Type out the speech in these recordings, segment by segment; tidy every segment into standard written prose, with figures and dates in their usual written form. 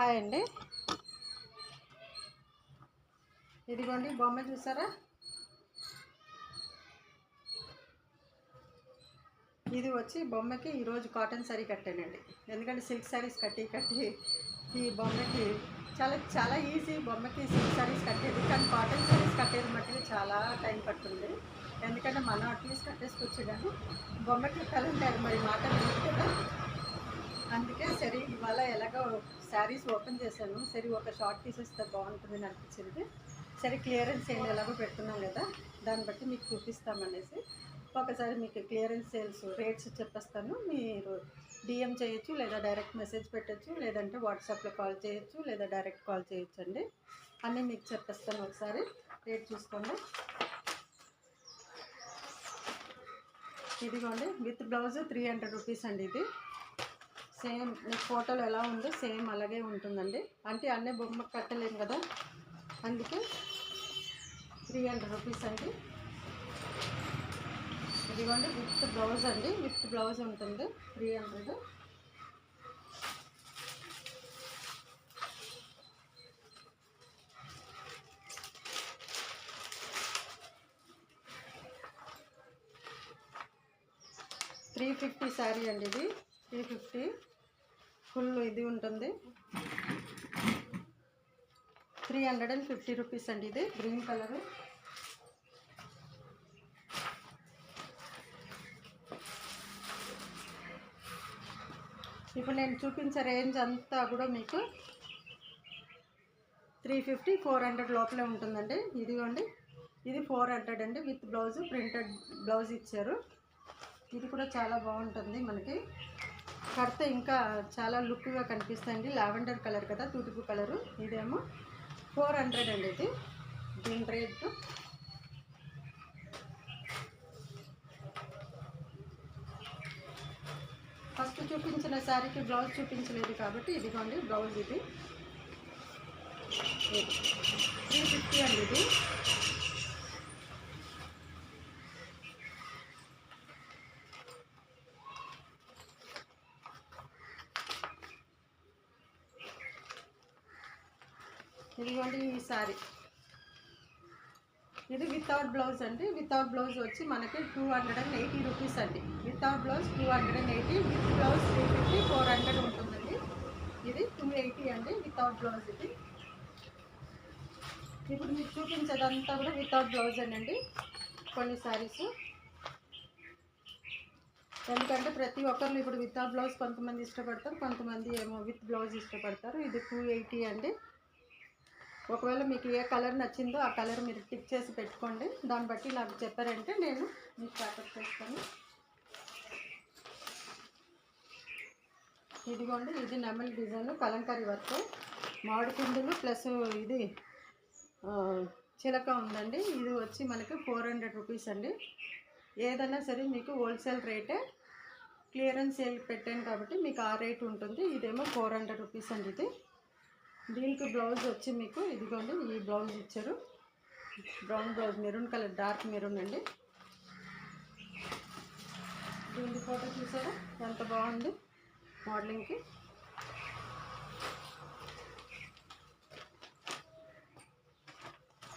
Hi అండి. ఇదిగోండి బొమ్మ చూసారా? ఇది వచ్చి బొమ్మకి ఈరోజు కాటన్ శారీ కట్టానండి. ఎందుకంటే సిల్క్ శారీస్ కట్టి ఈ బొమ్మకి చాలా చాలా ఈజీ. బొమ్మకి సిల్క్ శారీస్ కట్టేది, కానీ కాటన్ శారీస్ కట్టేది మట్టుకు చాలా టైం పడుతుంది. ఎందుకంటే మనం అట్లీస్ట్ కట్టేసుకొచ్చు, కానీ బొమ్మకి కట్టాలంటే అది మరి మాట లేదు కదా. అందుకే సరే ఇవాళ ఎలాగో శారీస్ ఓపెన్ చేశాను, సరే ఒక షార్ట్ తీసేస్తే బాగుంటుందని అనిపించింది. సరే క్లియరెన్స్ సేల్ ఎలాగో పెడుతున్నాం కదా, దాన్ని బట్టి మీకు చూపిస్తామనేసి ఒకసారి మీకు క్లియరెన్స్ సేల్స్ రేట్స్ చెప్పేస్తాను. మీరు డిఎం చేయొచ్చు, లేదా డైరెక్ట్ మెసేజ్ పెట్టచ్చు, లేదంటే వాట్సాప్లో కాల్ చేయొచ్చు, లేదా డైరెక్ట్ కాల్ చేయొచ్చు అండి. అన్నీ మీకు చెప్పేస్తాను. ఒకసారి రేట్ చూసుకోండి. ఇదిగోండి విత్ బ్లౌజ్ 300 రూపీస్ అండి. ఇది సేమ్ మీకు ఫోటోలో ఎలా ఉందో సేమ్ అలాగే ఉంటుందండి. అంటే అన్నీ బొమ్మ కట్టలేము కదా, అందుకే 300 రూపీస్ అండి. ఇదిగోండి విత్ బ్లౌజ్ అండి, విత్ బ్లౌజ్ ఉంటుంది 300. $350 శారీ అండి. ఇది 350 ఫుల్ ఇది ఉంటుంది. 350 రూపీస్ అండి. ఇది గ్రీన్ కలరు. ఇప్పుడు నేను చూపించే రేంజ్ అంతా కూడా మీకు 350-400 లోపలే ఉంటుందండి. ఇదిగోండి ఇది 400 అండి. విత్ బ్లౌజ్ ప్రింటెడ్ బ్లౌజ్ ఇచ్చారు. ఇది కూడా చాలా బాగుంటుంది. మనకి కడితే ఇంకా చాలా లుక్గా కనిపిస్తుంది. లావెండర్ కలర్ కదా, తూటుపు కలరు. ఇదేమో 400 అండి. ఇది దీని రేటు. ఫస్ట్ చూపించిన శారీకి బ్లౌజ్ చూపించలేదు కాబట్టి ఇదిగోండి బ్లౌజ్. ఇది 350 అండి. ఇది ఇదిగోండి ఈ శారీ. ఇది వితౌట్ బ్లౌజ్ అండి. వితౌట్ బ్లౌజ్ వచ్చి మనకి 280 రూపీస్ అండి. వితౌట్ బ్లౌజ్ 280, విత్ బ్లౌజ్ 350, 400 ఉంటుందండి. ఇది 280 అండి వితౌట్ బ్లౌజ్. ఇది ఇప్పుడు మీకు చూపించేదంతా కూడా వితౌట్ బ్లౌజ్ అండి కొన్ని శారీస్. ఎందుకంటే ప్రతి ఒక్కరు ఇప్పుడు వితౌట్ బ్లౌజ్ కొంతమంది ఇష్టపడతారు, కొంతమంది ఏమో విత్ బ్లౌజ్ ఇష్టపడతారు. ఇది 280 అండి. ఒకవేళ మీకు ఏ కలర్ నచ్చిందో ఆ కలర్ మీరు టిక్ చేసి పెట్టుకోండి. దాన్ని బట్టి నాకు చెప్పారంటే నేను మీకు ప్యాకప్ చేస్తాను. ఇదిగోండి ఇది నెమలి డిజైన్ కలంకారీ వర్క్, మామిడి పిందులు ప్లస్ ఇది చిలక ఉందండి. ఇది వచ్చి మనకి 400 రూపీస్ అండి. ఏదైనా సరే మీకు హోల్సేల్ రేటే, క్లియరెన్స్ సేల్ పెట్టాను కాబట్టి మీకు ఆ రేట్ ఉంటుంది. ఇదేమో 400 రూపీస్ అండి. ఇది దీనికి బ్లౌజ్ వచ్చి మీకు ఇదిగోండి ఈ బ్లౌజ్ ఇచ్చారు. Brown blouse, maroon colour, dark maroon అండి. దీని ఫోటో చూసారా ఎంత బాగుంది మోడలింగ్కి.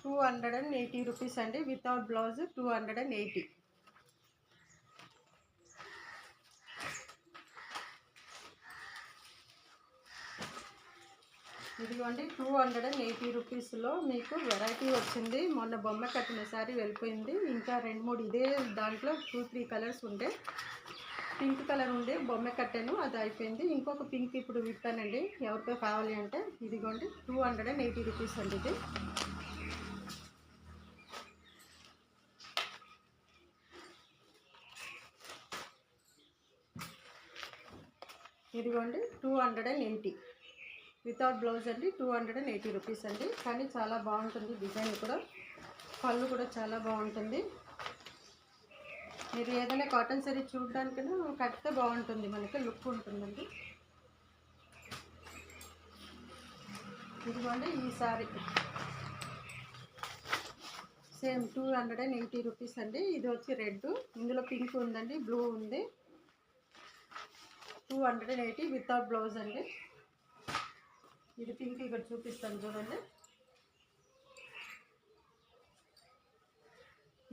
$280 రూపీస్ అండి. Without blouse 280. ఇదిగోండి 280 రూపీస్లో మీకు వెరైటీ వచ్చింది. మొన్న బొమ్మ కట్టిన శారీ వెళ్ళిపోయింది. ఇంకా 2-3 ఇదే దాంట్లో 2-3 కలర్స్ ఉండే. పింక్ కలర్ ఉండే బొమ్మ కట్టాను, అది అయిపోయింది. ఇంకొక పింక్ ఇప్పుడు విప్పానండి, ఎవరికో కావాలి అంటే. ఇదిగోండి 280 రూపీస్ అండి. ఇది ఇదిగోండి 280 వితౌట్ బ్లౌజ్ అండి. 280 రూపీస్ అండి. కానీ చాలా బాగుంటుంది డిజైన్ కూడా, పళ్ళు కూడా చాలా బాగుంటుంది. మీరు ఏదైనా కాటన్ శారీ చూడడానికైనా కడితే బాగుంటుంది, మనకి లుక్ ఉంటుందండి. ఇదిగోండి ఈ శారీ సేమ్ 280 రూపీస్ అండి. ఇది వచ్చి రెడ్, ఇందులో పింక్ ఉందండి, బ్లూ ఉంది. 280 వితౌట్ బ్లౌజ్ అండి. ఇది పింక్ ఇక్కడ చూపిస్తాను చూడండి.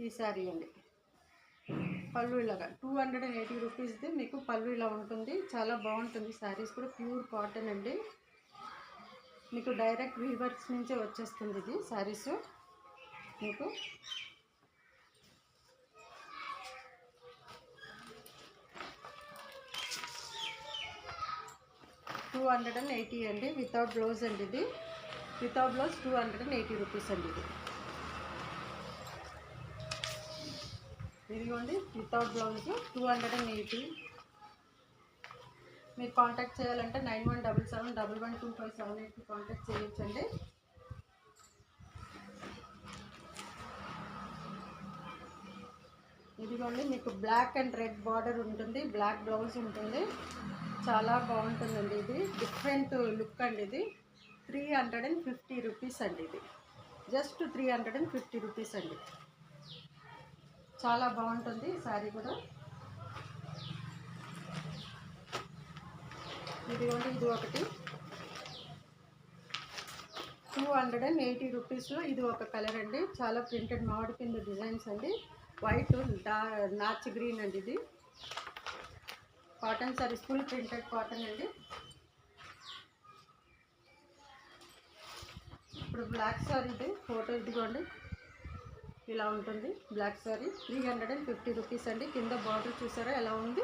ఈ శారీ అండి, పళ్ళు ఇలాగా 280 రూపీస్ది మీకు పళ్ళు ఇలా ఉంటుంది. చాలా బాగుంటుంది. శారీస్ కూడా ప్యూర్ కాటన్ అండి. మీకు డైరెక్ట్ వీవర్స్ నుంచే వచ్చేస్తుంది ఇది శారీస్. మీకు 280 అండి, వితౌట్ బ్లౌజ్ అండి. ఇది వితౌట్ బ్లౌజ్ 280 రూపీస్ అండి. ఇదిగోండి వితౌట్ బ్లౌజ్ 280. మీరు కాంటాక్ట్ చేయాలంటే 9177112578కి కాంటాక్ట్ చేయొచ్చండి. ఇదిగోండి మీకు బ్లాక్ అండ్ రెడ్ బార్డర్ ఉంటుంది, బ్లాక్ బ్లౌజ్ ఉంటుంది. చాలా బాగుంటుందండి. ఇది డిఫరెంట్ లుక్ అండి. ఇది 350 రూపీస్ అండి. ఇది జస్ట్ 350 రూపీస్ అండి. చాలా బాగుంటుంది శారీ కూడా. ఇదిగోండి ఇది ఒకటి 280 రూపీస్లో ఇది ఒక కలర్ అండి. చాలా ప్రింటెడ్ మామిడి కింద డిజైన్స్ అండి. వైట్ నాచ్ గ్రీన్ అండి. ఇది cotton saris, full printed cotton అండి. ఇప్పుడు బ్లాక్ సారీ ఇది ఫోటో ఇదిగోండి ఇలా ఉంటుంది. బ్లాక్ సారీ 350 రూపీస్ అండి. కింద బార్డర్ చూసారా ఎలా ఉంది.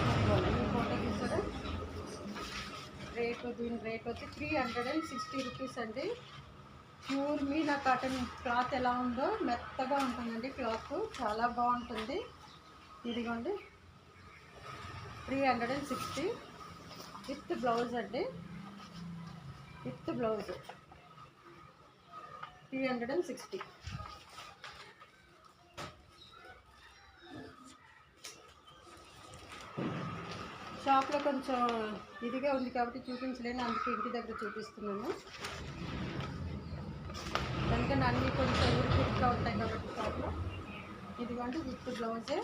ఈ ఫోటో చూసారా. దీని రేట్ వచ్చి 360 రూపీస్ అండి. ప్యూర్ మీనా కాటన్ క్లాత్ ఎలా ఉందో మెత్తగా ఉంటుందండి. క్లాత్ చాలా బాగుంటుంది. ఇదిగోండి 360 విత్ బ్లౌజ్ అండి. With blouse 360. షాప్లో కొంచెం ఇదిగా ఉంది కాబట్టి చూపించలేను, అందుకే ఇంటి దగ్గర చూపిస్తున్నాను. ఎందుకంటే అన్నీ కొంచెం ఉరికిగా ఉంటాయి కాబట్టి షాప్లో. ఇదిగోండి విత్ బ్లౌజే.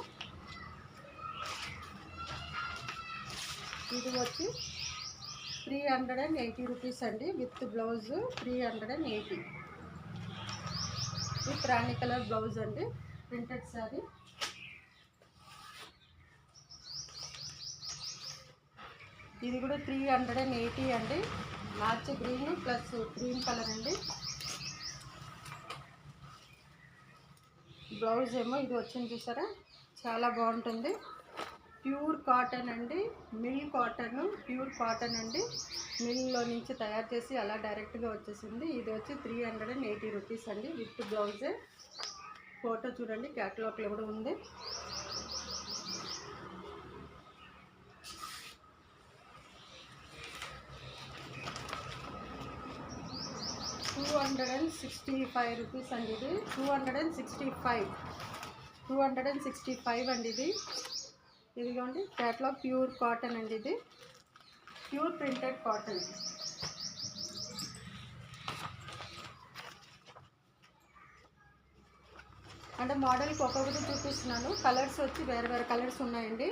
ఇది వచ్చి 380 రూపీస్ అండి. With blouse 380 with Rani colour blouse అండి. ప్రింటెడ్ శారీ. ఇది కూడా 380 అండి. Notch green plus green colour అండి. బ్లౌజ్ ఏమో ఇది వచ్చింది చూసారా, చాలా బాగుంటుంది. ప్యూర్ కాటన్ అండి, మిల్ కాటన్, ప్యూర్ కాటన్ అండి. మిల్లో నుంచి తయారు చేసి అలా డైరెక్ట్గా వచ్చేసింది. ఇది వచ్చి 380 రూపీస్ అండి విత్ బ్లౌజే. ఫోటో చూడండి, క్యాటలాగ్లో కూడా ఉంది. ₹265 రూపీస్ అండి. ఇది 265 అండి. ఇది ఇదిగోండి క్యాటలాగ్ ప్యూర్ కాటన్ అండి. ఇది ప్యూర్ ప్రింటెడ్ కాటన్. అంటే మోడల్కి ఒక్కొక్కటి చూపిస్తున్నాను. కలర్స్ వచ్చి వేరే వేరే కలర్స్ ఉన్నాయండి.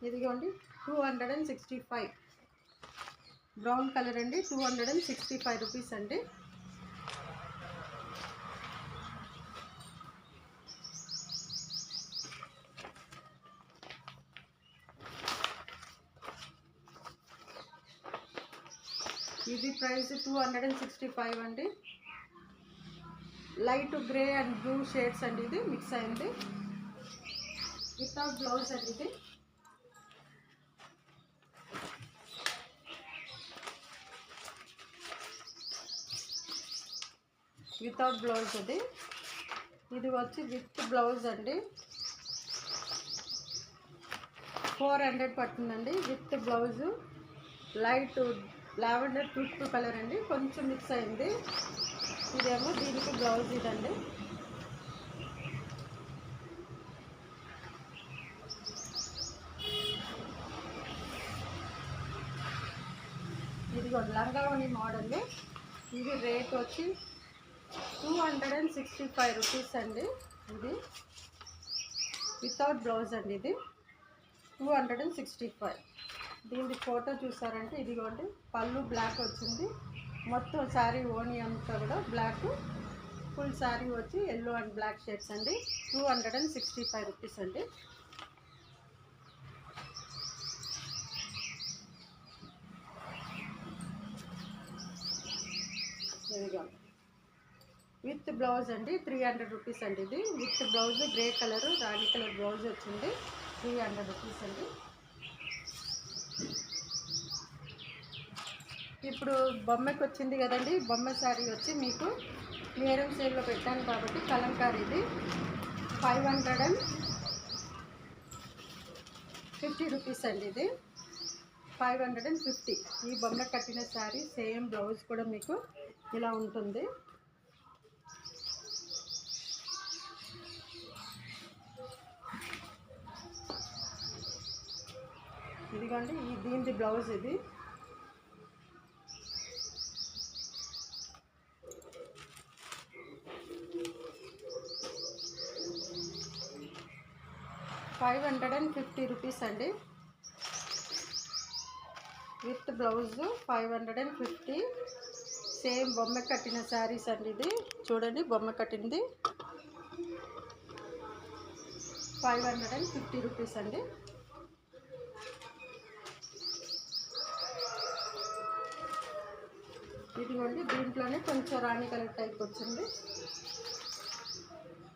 ఇదిగోండి 265 బ్రౌన్ కలర్ అండి. 265 రూపీస్ అండి. ఇది ప్రైస్ 265 అండి. Light grey and blue shades అండి. ఇది మిక్స్ అయింది. వితౌట్ బ్లౌజ్ అండి. ఇది వితౌట్ బ్లౌజ్. ఇది వచ్చి విత్ బ్లౌజ్ అండి. 400 పడుతుందండి with blouse. Light lavender tooth colour అండి, కొంచెం మిక్స్ అయింది. ఇదేమో దీనికి బ్లౌజ్ ఇదండి. ఇది లంగావని మోడల్. ఇది రేట్ వచ్చి 265 రూపీస్ అండి. ఇది వితౌట్ బ్లౌజ్ అండి. ఇది 265. దీని ఫోటో చూసారంటే ఇదిగోండి, పళ్ళు బ్లాక్ వచ్చింది, మొత్తం శారీ ఓణి అంతా కూడా బ్లాక్, ఫుల్ శారీ వచ్చి ఎల్లో అండ్ బ్లాక్ షేడ్స్ అండి. 265 రూపీస్ అండి. ఇదిగో విత్ బ్లౌజ్ అండి, 300 రూపీస్ అండి. ఇది with blouse, grey colour Rani colour blouse వచ్చింది, 300 రూపీస్ అండి. ఇప్పుడు బొమ్మకి వచ్చింది కదండి, బొమ్మ శారీ వచ్చి మీకు మేరం సేల్లో పెట్టాను కాబట్టి కలంకారీ, ఇది 550 రూపీస్ అండి. ఇది 550. ఈ బొమ్మ కట్టిన శారీ సేమ్ బ్లౌజ్ కూడా మీకు ఇలా ఉంటుంది. ఇదిగోండి, దీనిది బ్లౌజ్ ఇది. ₹550 రూపీస్ అండి. With blouse 550. సేమ్ బొమ్మ కట్టిన శారీస్ అండి. ఇది చూడండి, బొమ్మ కట్టింది 550 రూపీస్ అండి. ఇదిగోండి, దీంట్లోనే కొంచెం రాణి కలర్ టైప్ వచ్చింది,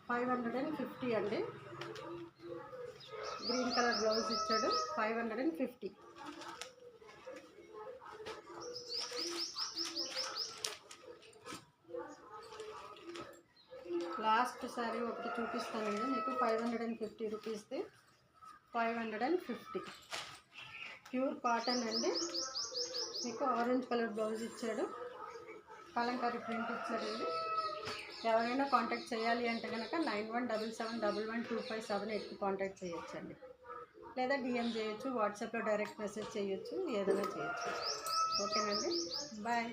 550 అండి. గ్రీన్ కలర్ బ్లౌజ్ ఇచ్చాడు, 550. లాస్ట్ శారీ ఒకటి చూపిస్తానండి మీకు, 550 రూపీస్ది, 550. ప్యూర్ కాటన్ అండి. మీకు ఆరెంజ్ కలర్ బ్లౌజ్ ఇచ్చాడు, కలంకారీ ప్రింట్ ఇచ్చాడండి. ఎవరైనా కాంటాక్ట్ చేయాలి అంటే కనుక 9177112578కి కాంటాక్ట్ చేయొచ్చండి, లేదా డిఎం చేయొచ్చు, వాట్సాప్లో డైరెక్ట్ మెసేజ్ చేయొచ్చు, ఏదైనా చేయొచ్చు. ఓకేనండి, బాయ్.